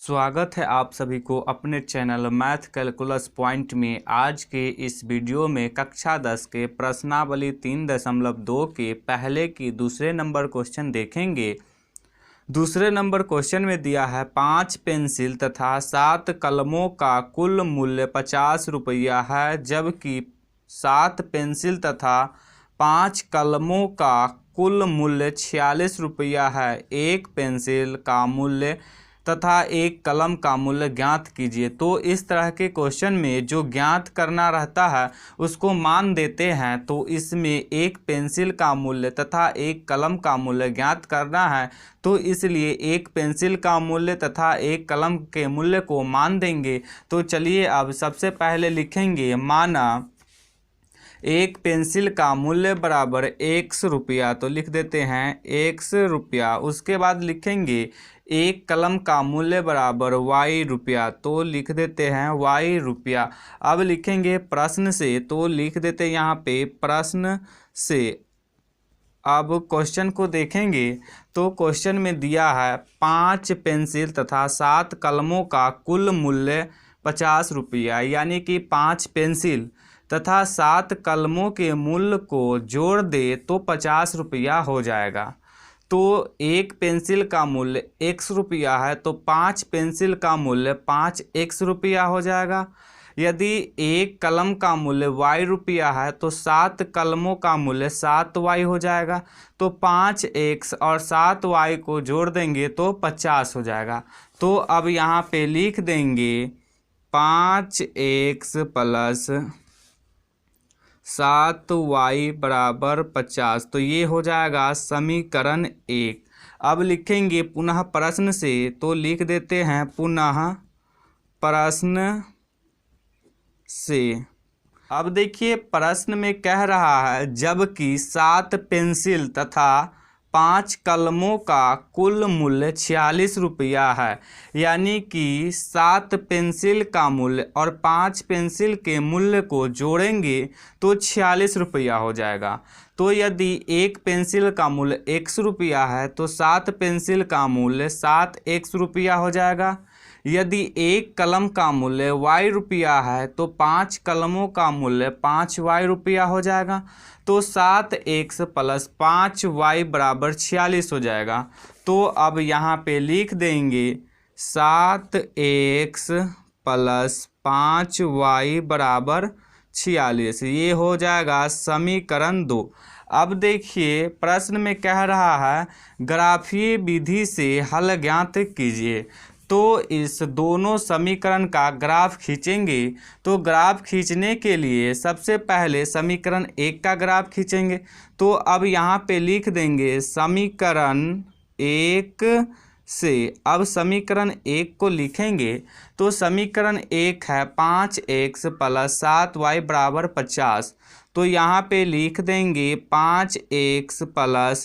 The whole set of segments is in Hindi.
स्वागत है आप सभी को अपने चैनल मैथ कैलकुलस पॉइंट में। आज के इस वीडियो में कक्षा 10 के प्रश्नावली 3.2 के पहले की दूसरे नंबर क्वेश्चन देखेंगे। दूसरे नंबर क्वेश्चन में दिया है 5 पेंसिल तथा 7 कलमों का कुल मूल्य 50 रुपया है, जबकि 7 पेंसिल तथा 5 कलमों का कुल मूल्य 46 रुपया है। एक पेंसिल का मूल्य तथा एक कलम का मूल्य ज्ञात कीजिए। तो इस तरह के क्वेश्चन में जो ज्ञात करना रहता है उसको मान देते हैं। तो इसमें एक पेंसिल का मूल्य तथा एक कलम का मूल्य ज्ञात करना है, तो इसलिए एक पेंसिल का मूल्य तथा एक कलम के मूल्य को मान देंगे। तो चलिए अब सबसे पहले लिखेंगे, माना एक पेंसिल का मूल्य बराबर x रुपया, तो लिख देते हैं x रुपया। उसके बाद लिखेंगे एक कलम का मूल्य बराबर y रुपया, तो लिख देते हैं y रुपया। अब लिखेंगे प्रश्न से, तो लिख देते हैं यहाँ पे प्रश्न से। अब क्वेश्चन को देखेंगे तो क्वेश्चन में दिया है 5 पेंसिल तथा 7 कलमों का कुल मूल्य 50 रुपया, यानी कि 5 पेंसिल तथा 7 कलमों के मूल्य को जोड़ दे तो 50 रुपया हो जाएगा। तो एक पेंसिल का मूल्य x रुपया है, तो 5 पेंसिल का मूल्य 5x रुपया हो जाएगा। यदि एक कलम का मूल्य y रुपया है तो 7 कलमों का मूल्य 7y हो जाएगा। तो 5x और 7y को जोड़ देंगे तो 50 हो जाएगा। तो अब यहाँ पे लिख देंगे 5x प्लस 7y बराबर 50, तो ये हो जाएगा समीकरण 1। अब लिखेंगे पुनः प्रश्न से, तो लिख देते हैं पुनः प्रश्न से। अब देखिए प्रश्न में कह रहा है जबकि 7 पेंसिल तथा 5 कलमों का कुल मूल्य 46 रुपया है, यानी कि 7 पेंसिल का मूल्य और 5 पेंसिल के मूल्य को जोड़ेंगे तो 46 रुपया हो जाएगा। तो यदि एक पेंसिल का मूल्य x रुपया है तो 7 पेंसिल का मूल्य 7x रुपया हो जाएगा। यदि एक कलम का मूल्य y रुपया है तो 5 कलमों का मूल्य 5y रुपया हो जाएगा। तो 7x प्लस 5y बराबर 46 हो जाएगा। तो अब यहाँ पे लिख देंगे 7x प्लस 5y बराबर 46, ये हो जाएगा समीकरण 2। अब देखिए प्रश्न में कह रहा है ग्राफीय विधि से हल ज्ञात कीजिए। तो इस दोनों समीकरण का ग्राफ खींचेंगे। तो ग्राफ खींचने के लिए सबसे पहले समीकरण 1 का ग्राफ खींचेंगे। तो अब यहाँ पे लिख देंगे समीकरण 1 से। अब समीकरण 1 को लिखेंगे तो समीकरण 1 है 5x प्लस 7y बराबर 50। तो यहाँ पे लिख देंगे 5x प्लस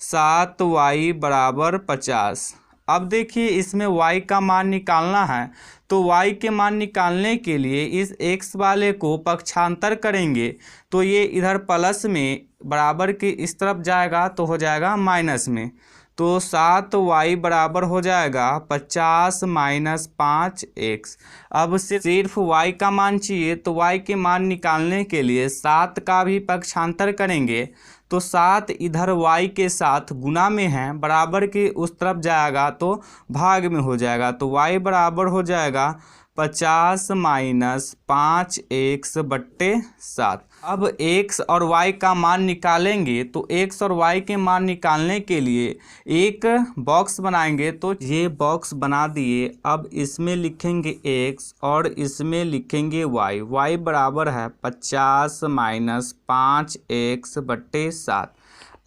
7y बराबर 50। अब देखिए इसमें y का मान निकालना है, तो y के मान निकालने के लिए इस x वाले को पक्षांतर करेंगे। तो ये इधर प्लस में बराबर के इस तरफ जाएगा तो हो जाएगा माइनस में। तो 7y बराबर हो जाएगा 50 माइनस 5x। अब सिर्फ y का मान चाहिए, तो y के मान निकालने के लिए 7 का भी पक्षांतर करेंगे। तो 7 इधर y के साथ गुना में है, बराबर के उस तरफ जाएगा तो भाग में हो जाएगा। तो y बराबर हो जाएगा 50 माइनस 5x बट्टे 7। अब x और y का मान निकालेंगे। तो x और y के मान निकालने के लिए एक बॉक्स बनाएंगे। तो ये बॉक्स बना दिए। अब इसमें लिखेंगे x और इसमें लिखेंगे y। y बराबर है 50 माइनस 5x बट्टे 7।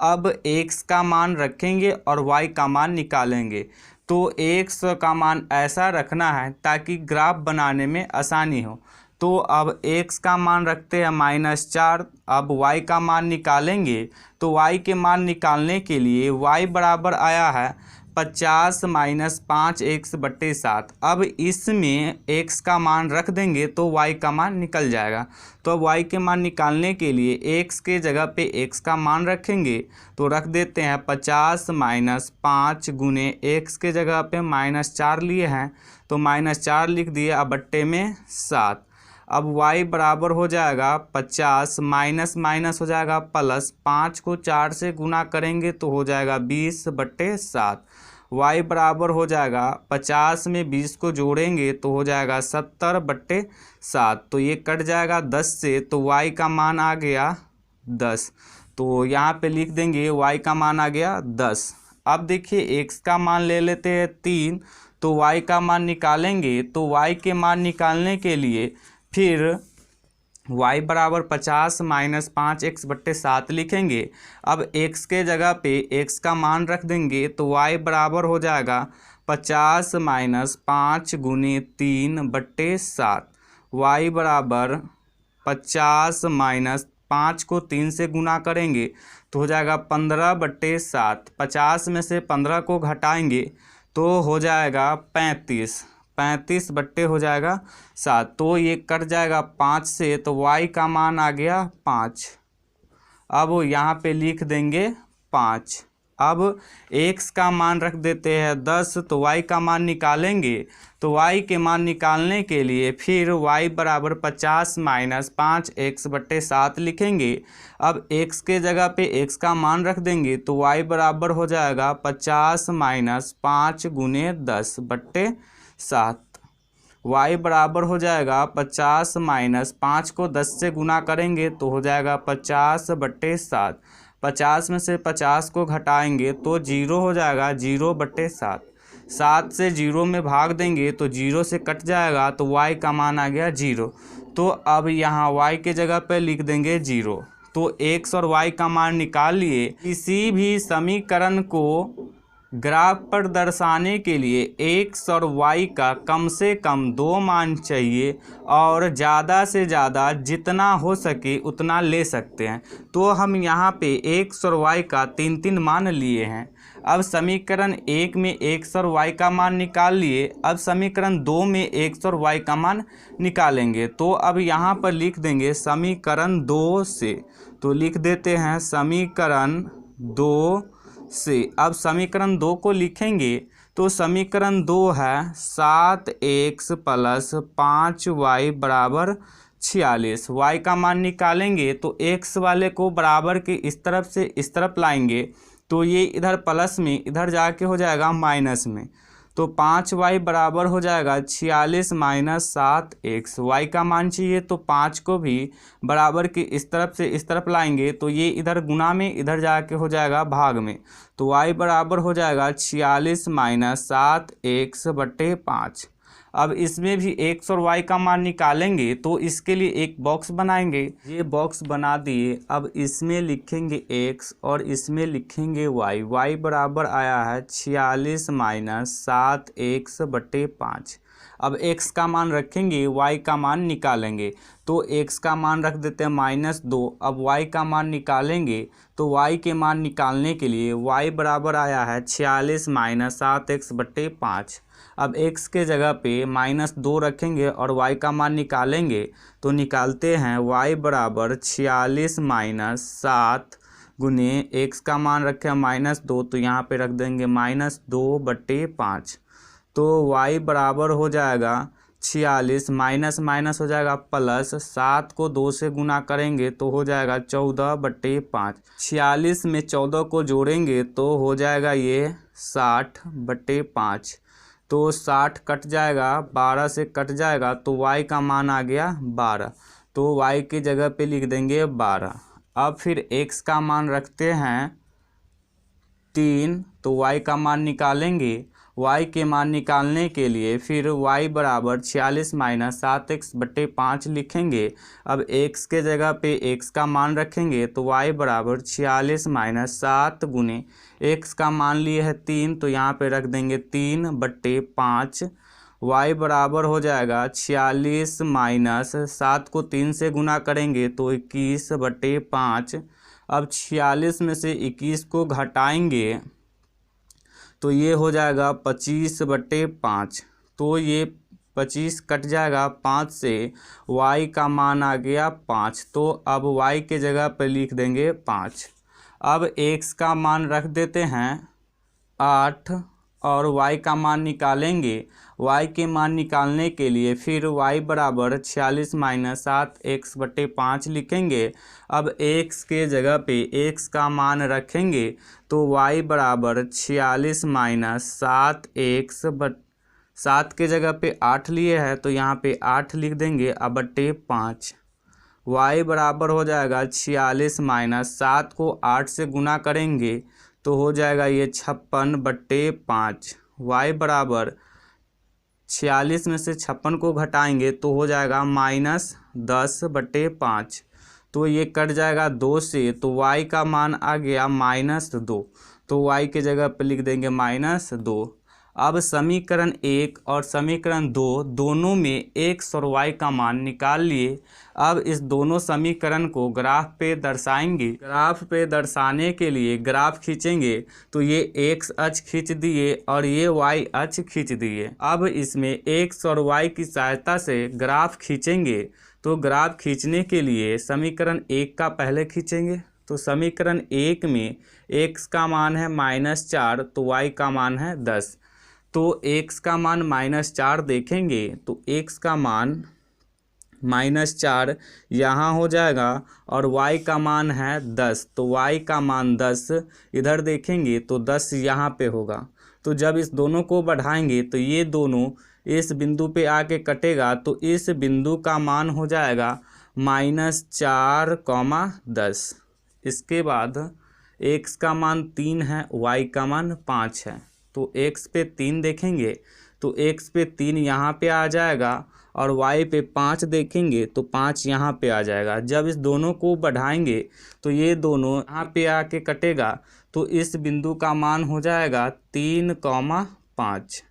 अब x का मान रखेंगे और y का मान निकालेंगे। तो x का मान ऐसा रखना है ताकि ग्राफ बनाने में आसानी हो। तो अब x का मान रखते हैं -4। अब y का मान निकालेंगे। तो y के मान निकालने के लिए y बराबर आया है 50 माइनस 5x/7। अब इसमें x का मान रख देंगे तो y का मान निकल जाएगा। तो अब y के मान निकालने के लिए x के जगह पे x का मान रखेंगे, तो रख देते हैं 50 माइनस 5 गुने x के जगह पे -4 लिए हैं तो -4 लिख दिए, अब बट्टे में 7। अब y बराबर हो जाएगा 50 माइनस माइनस हो जाएगा प्लस, 5 को 4 से गुना करेंगे तो हो जाएगा 20/7। y बराबर हो जाएगा 50 में 20 को जोड़ेंगे तो हो जाएगा 70/7। तो ये कट जाएगा 10 से, तो y का मान आ गया 10। तो यहाँ पे लिख देंगे y का मान आ गया 10। अब देखिए x का मान ले लेते हैं 3, तो y का मान निकालेंगे। तो y के मान निकालने के लिए फिर y बराबर 50 माइनस 5x/7 लिखेंगे। अब x के जगह पे x का मान रख देंगे तो y बराबर हो जाएगा 50 माइनस 5 गुने 3/7। y बराबर 50 माइनस 5 को 3 से गुना करेंगे तो हो जाएगा 15/7। 50 में से 15 को घटाएंगे तो हो जाएगा 35 बट्टे हो जाएगा 7। तो ये कट जाएगा 5 से, तो y का मान आ गया 5। अब यहाँ पे लिख देंगे 5। अब x का मान रख देते हैं 10, तो y का मान निकालेंगे। तो y के मान निकालने के लिए फिर y बराबर 50 माइनस 5x/7 लिखेंगे। अब x के जगह पे x का मान रख देंगे तो y बराबर हो जाएगा 50 माइनस 5 गुने 10/7। y बराबर हो जाएगा 50 माइनस 5 को 10 से गुना करेंगे तो हो जाएगा 50/7। 50 में से 50 को घटाएंगे तो 0 हो जाएगा 0/7। 7 से 0 में भाग देंगे तो 0 से कट जाएगा, तो y का मान आ गया 0। तो अब यहाँ y के जगह पे लिख देंगे 0। तो x और y का मान निकाल लिए। किसी भी समीकरण को ग्राफ पर दर्शाने के लिए x और y का कम से कम 2 मान चाहिए और ज़्यादा से ज़्यादा जितना हो सके उतना ले सकते हैं। तो हम यहाँ पे x और y का 3 मान लिए हैं। अब समीकरण 1 में x और y का मान निकाल लिए। अब समीकरण 2 में x और y का मान निकालेंगे। तो अब यहाँ पर लिख देंगे समीकरण 2 से, तो लिख देते हैं समीकरण 2 से। अब समीकरण 2 को लिखेंगे तो समीकरण 2 है 7x प्लस 5y बराबर 46। y का मान निकालेंगे तो x वाले को बराबर के इस तरफ से इस तरफ लाएंगे तो ये इधर प्लस में, इधर जाके हो जाएगा माइनस में। तो 5y बराबर हो जाएगा 46 माइनस 7x। y का मान चाहिए तो 5 को भी बराबर के इस तरफ से इस तरफ लाएंगे तो ये इधर गुना में, इधर जाके हो जाएगा भाग में। तो y बराबर हो जाएगा 46 माइनस 7x/5। अब इसमें भी x और y का मान निकालेंगे तो इसके लिए एक बॉक्स बनाएंगे। ये बॉक्स बना दिए। अब इसमें लिखेंगे x और इसमें लिखेंगे y। y बराबर आया है 46 माइनस 7x/5। अब x का मान रखेंगे, y का मान निकालेंगे। तो x का मान रख देते हैं -2। अब y का मान निकालेंगे तो y के मान निकालने के लिए y बराबर आया है 46 माइनस 7x/5। अब x के जगह पे -2 रखेंगे और y का मान निकालेंगे। तो निकालते हैं y बराबर 46 माइनस 7 गुने x का मान रखे -2, तो यहाँ पे रख देंगे -2/5। तो y बराबर हो जाएगा 46 माइनस माइनस हो जाएगा प्लस, 7 को 2 से गुना करेंगे तो हो जाएगा 14/5। 46 में 14 को जोड़ेंगे तो हो जाएगा ये 60/5। तो 60 कट जाएगा, 12 से कट जाएगा तो y का मान आ गया 12। तो y की जगह पे लिख देंगे 12। अब फिर x का मान रखते हैं 3, तो y का मान निकालेंगे। y के मान निकालने के लिए फिर y बराबर 46 माइनस 7x/5 लिखेंगे। अब x के जगह पे x का मान रखेंगे तो y बराबर 46 माइनस 7 गुने x का मान लिए है 3, तो यहाँ पे रख देंगे 3/5। y बराबर हो जाएगा 46 माइनस 7 को 3 से गुना करेंगे तो 21/5। अब 46 में से 21 को घटाएंगे तो ये हो जाएगा 25/5। तो ये 25 कट जाएगा 5 से, y का मान आ गया 5। तो अब y के जगह पर लिख देंगे 5। अब x का मान रख देते हैं 8 और y का मान निकालेंगे। y के मान निकालने के लिए फिर y बराबर 46 - 7x/5 लिखेंगे। अब x के जगह पे x का मान रखेंगे तो y बराबर 46 - 7 के जगह पे 8 लिए हैं तो यहाँ पे 8 लिख देंगे अब बट्टे 5। y बराबर हो जाएगा 46 - 7 को 8 से गुना करेंगे तो हो जाएगा ये 56/5। y बराबर 46 में से 56 को घटाएंगे तो हो जाएगा -10/5। तो ये कट जाएगा 2 से, तो y का मान आ गया -2। तो y के जगह पर लिख देंगे -2। अब समीकरण 1 और समीकरण 2 दोनों में x और y का मान निकाल लिए। अब इस दोनों समीकरण को ग्राफ पे दर्शाएंगे। ग्राफ पे दर्शाने के लिए ग्राफ खींचेंगे तो ये x अक्ष खींच दिए और ये y अक्ष खींच दिए। अब इसमें x और y की सहायता से ग्राफ खींचेंगे। तो ग्राफ खींचने के लिए समीकरण 1 का पहले खींचेंगे। तो समीकरण 1 में x का मान है -4 तो y का मान है 10। तो x का मान -4 देखेंगे तो x का मान -4 यहाँ हो जाएगा और y का मान है 10। तो y का मान 10 इधर देखेंगे तो 10 यहाँ पे होगा। तो जब इस दोनों को बढ़ाएंगे तो ये दोनों इस बिंदु पे आके कटेगा तो इस बिंदु का मान हो जाएगा -4, 10। इसके बाद x का मान 3 है, y का मान 5 है। तो x पे 3 देखेंगे तो x पे 3 यहाँ पे आ जाएगा और y पे 5 देखेंगे तो 5 यहाँ पे आ जाएगा। जब इस दोनों को बढ़ाएंगे तो ये दोनों यहाँ पे आके कटेगा तो इस बिंदु का मान हो जाएगा 3, 5।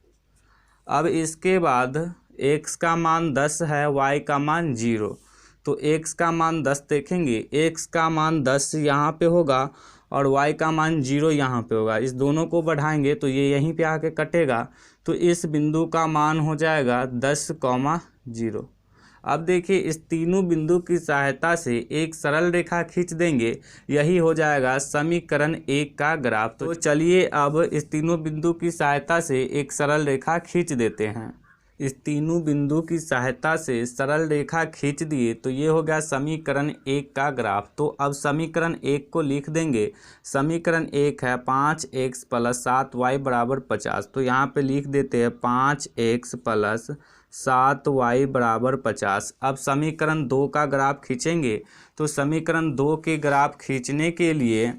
अब इसके बाद x का मान 10 है, y का मान 0। तो x का मान 10 देखेंगे, x का मान 10 यहाँ पे होगा और y का मान 0 यहाँ पे होगा। इस दोनों को बढ़ाएंगे तो ये यहीं पे आके कटेगा तो इस बिंदु का मान हो जाएगा 10, 0। अब देखिए इस तीनों बिंदु की सहायता से एक सरल रेखा खींच देंगे, यही हो जाएगा समीकरण 1 का ग्राफ। तो चलिए अब इस तीनों बिंदु की सहायता से एक सरल रेखा खींच देते हैं। इस तीनों बिंदु की सहायता से सरल रेखा खींच दिए तो ये हो गया समीकरण 1 का ग्राफ। तो अब समीकरण 1 को लिख देंगे। समीकरण 1 है 5x + 7y = 50। तो यहाँ पे लिख देते हैं 5x + 7y = 50। अब समीकरण 2 का ग्राफ खींचेंगे। तो समीकरण 2 के ग्राफ खींचने के लिए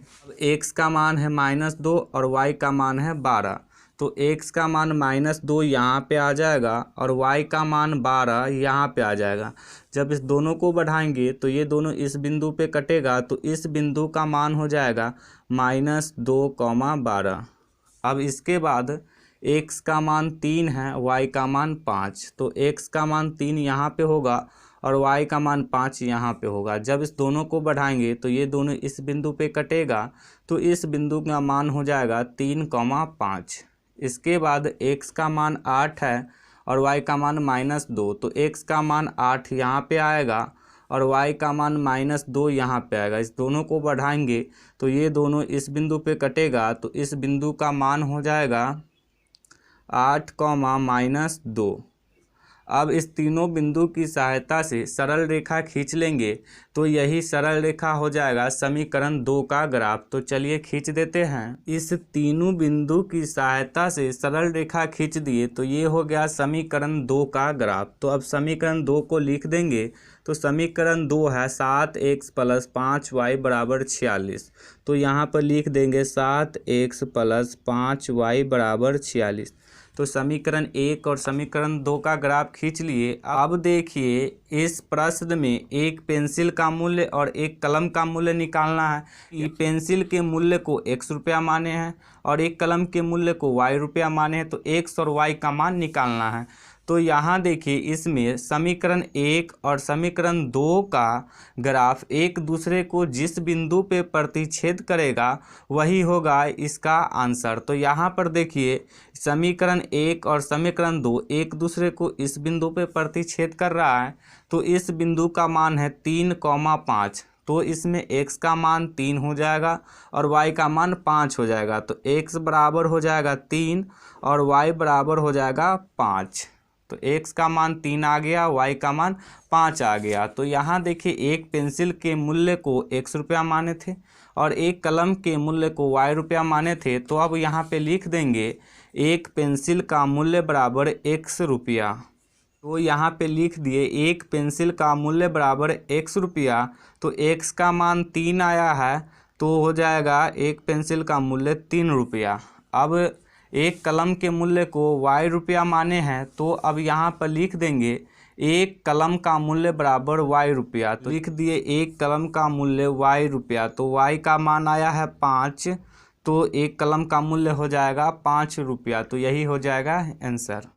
x का मान है -2 और y का मान है 12। तो x का मान -2 यहाँ पे आ जाएगा और y का मान 12 यहाँ पे आ जाएगा। जब इस दोनों को बढ़ाएंगे तो ये दोनों इस बिंदु पे कटेगा तो इस बिंदु का मान हो जाएगा -2, 12। अब इसके बाद x का मान 3 है, y का मान 5। तो x का मान 3 यहाँ पे होगा और y का मान 5 यहाँ पे होगा। जब इस दोनों को बढ़ाएंगे तो ये दोनों इस बिंदु पे कटेगा तो इस बिंदु का मान हो जाएगा 3, 5। इसके बाद x का मान 8 है और y का मान -2। तो x का मान 8 यहाँ पे आएगा और y का मान -2 यहाँ पे आएगा। इस दोनों को बढ़ाएंगे तो ये दोनों इस बिंदु पे कटेगा तो इस बिंदु का मान हो जाएगा 8, -2। अब इस तीनों बिंदु की सहायता से सरल रेखा खींच लेंगे तो यही सरल रेखा हो जाएगा समीकरण 2 का ग्राफ। तो चलिए खींच देते हैं। इस तीनों बिंदु की सहायता से सरल रेखा खींच दिए तो ये हो गया समीकरण 2 का ग्राफ। तो अब समीकरण 2 को लिख देंगे। तो समीकरण 2 है 7x + 5y = 46। तो यहाँ पर लिख देंगे 7x + 5y = 46। तो समीकरण 1 और समीकरण 2 का ग्राफ खींच लिए। अब देखिए इस प्रश्न में एक पेंसिल का मूल्य और एक कलम का मूल्य निकालना है। ये पेंसिल के मूल्य को x रुपया माने हैं और एक कलम के मूल्य को y रुपया माने हैं। तो x और y का मान निकालना है। तो यहाँ देखिए इसमें समीकरण 1 और समीकरण 2 का ग्राफ एक दूसरे को जिस बिंदु पे प्रतिच्छेद करेगा वही होगा इसका आंसर। तो यहाँ पर देखिए समीकरण 1 और समीकरण 2 एक दूसरे को इस बिंदु पे प्रतिच्छेद कर रहा है, तो इस बिंदु का मान है 3,5, तो इसमें x का मान 3 हो जाएगा और y का मान 5 हो जाएगा। तो x बराबर हो जाएगा 3 और y बराबर हो जाएगा 5। तो x का मान 3 आ गया, y का मान 5 आ गया। तो यहाँ देखिए एक पेंसिल के मूल्य को x रुपया माने थे और एक कलम के मूल्य को y रुपया माने थे। तो अब यहाँ पे लिख देंगे एक पेंसिल का मूल्य बराबर x रुपया। तो यहाँ पे लिख दिए एक पेंसिल का मूल्य बराबर x रुपया। तो x का मान 3 आया है, तो हो जाएगा एक पेंसिल का मूल्य 3 रुपया। अब एक कलम के मूल्य को y रुपया माने हैं, तो अब यहाँ पर लिख देंगे एक कलम का मूल्य बराबर y रुपया। तो लिख दिए एक कलम का मूल्य y रुपया। तो y का मान आया है 5, तो एक कलम का मूल्य हो जाएगा 5 रुपया। तो यही हो जाएगा आंसर।